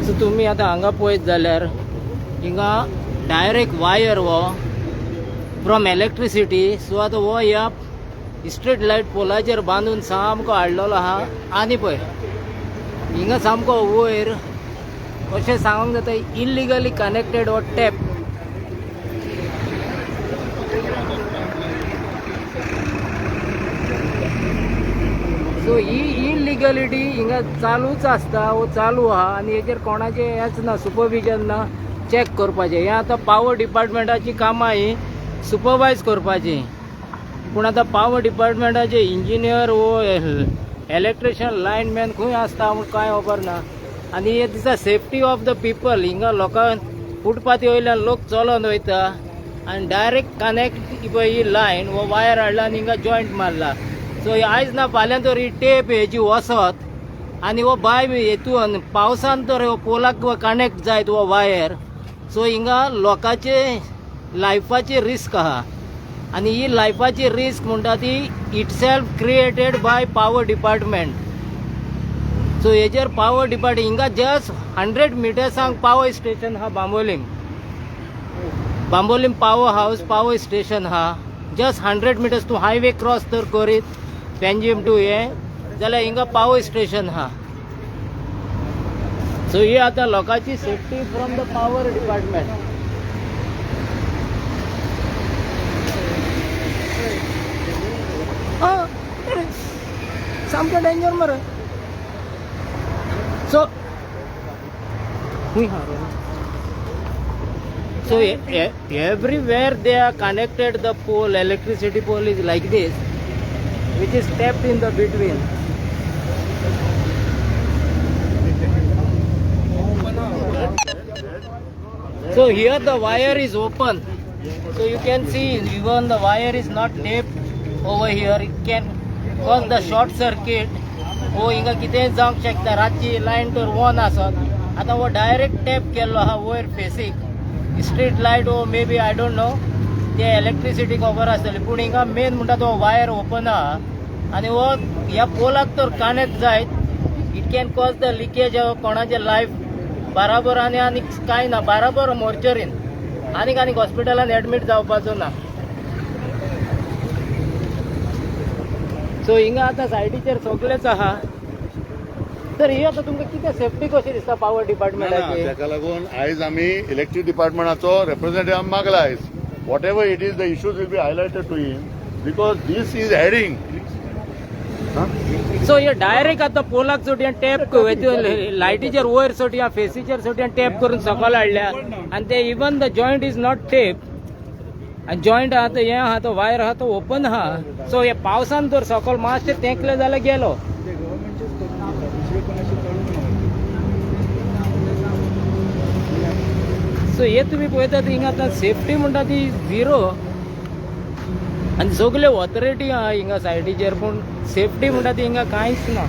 So तुम्ही आता हांगा पळयत जाल्यार हिंगा डायरेक्ट वायर वो फ्रॉम इलेक्ट्रिसिटी. सो आता वो ह्या स्ट्रीट लायट पोलाचेर बांदून सामको हाडलेलो आहा. आनी पळय हिंगा सामको वयर अशें सांगूंक जाता इल्लिगली कनेक्टेड हो टॅप. सो ही इलिगलिटी हिंगा चालूच आसता वो चालू आहा आनी हेजेर कोणाचें हेच ना, सुपरविजन ना चॅक करपाचें. हें आतां पावर डिपार्टमेंटाची कामां ही सुपरवायज करपाची. पूण आतां पावर डिपार्टमेंटाचे इंजिनियर वो इलेक्ट्रिशियन लायनमॅन खंय आसता म्हूण कांय खबर ना. आनी हे दिसा सेफ्टी ऑफ द पीपल. हिंगा लोकांक फुटपाथी वयल्यान लोक चलोन वयता आनी डायरेक्ट कनेक्ट पळय ही लायन वो वायर हाडला आनी हिंगा जॉयंट मारला. सो आयज ना फाल्यां तर ही टेप हेची वसत आनी वो बाय हेतून पावसान तर हो पोलाक कनेक्ट जायत वो वायर. सो हिंगा लोकांचे लायफाची रिस्क आहा आनी ही लायफाची रिस्क म्हणटा ती itself created by power department. So हेजेर पावर डिपार्टमेंट हिंगा जस्ट 100 मिटर्सांक पावर स्टेशन हा Bambolim power house power station हा. जस्ट 100 मिटर्स तूं हायवे क्रॉस तर करीत पेंजीम टू हे जाल्यार हिंगा पावर स्टेशन हा. सो ही आतां लोकांची safety from the power department. सामको डेंजर मरे. So everywhere they are connected the pole, electricity pole is like this, which is tapped in the between. So here the wire is open, so you can see even the wire is not taped over here. It can cause the short circuit. हो हिंगा कितें जावंक शकता. रातची lion तर on आसत. आतां हो डायरेक्ट टॅप केल्लो आहा वयर फेसीक स्ट्रीट लायट हो maybe I don't know ते इलेक्ट्रिसिटी खबर आसतली. पूण हिंगा मेन म्हणटा तो वायर ओपन आहा आनी हो ह्या पोलाक तर कनेक्ट जायत. It can cause the leakage of कोणाचे लायफ बराबर आनी कांय ना. बराबर मोर्चरीन आनीक हॉस्पिटलान एडमीट जावपाचो ना. सो हिंगा आतां सायडीचेर सगळेच आहा. तर ही आतां तुमकां कितें सेफ्टी कशी दिसता पावर डिपार्टमेंटाची? ताका लागून आयज आमी इलेक्ट्रीक डिपार्टमेंटाचो रिप्रेझेंटेटिव्ह मागला आयज. Whatever it is the issues will be highlighted to him because this is heading. So हे डायरेक्ट आतां पोलाक चोटी टॅप लायटीचेर वयर चोटी फेसीचेर चोटी टॅप करून सकयल हाडल्या आनी ते even the joint is not tape आनी जॉयंट आहा तो हे आहा तो वायर आहा तो ओपन आहा. सो हे पावसान तर सकयल मातशें तेंकले जाल्यार गेलो. सो हे तुमी पळयतात हिंगा आतां सेफ्टी म्हणटा ती झिरो आनी सगल्यो ऑथॉरिटी आहा हिंगा सायडीचेर पूण सेफ्टी म्हणटा ती हिंगा कांयच ना.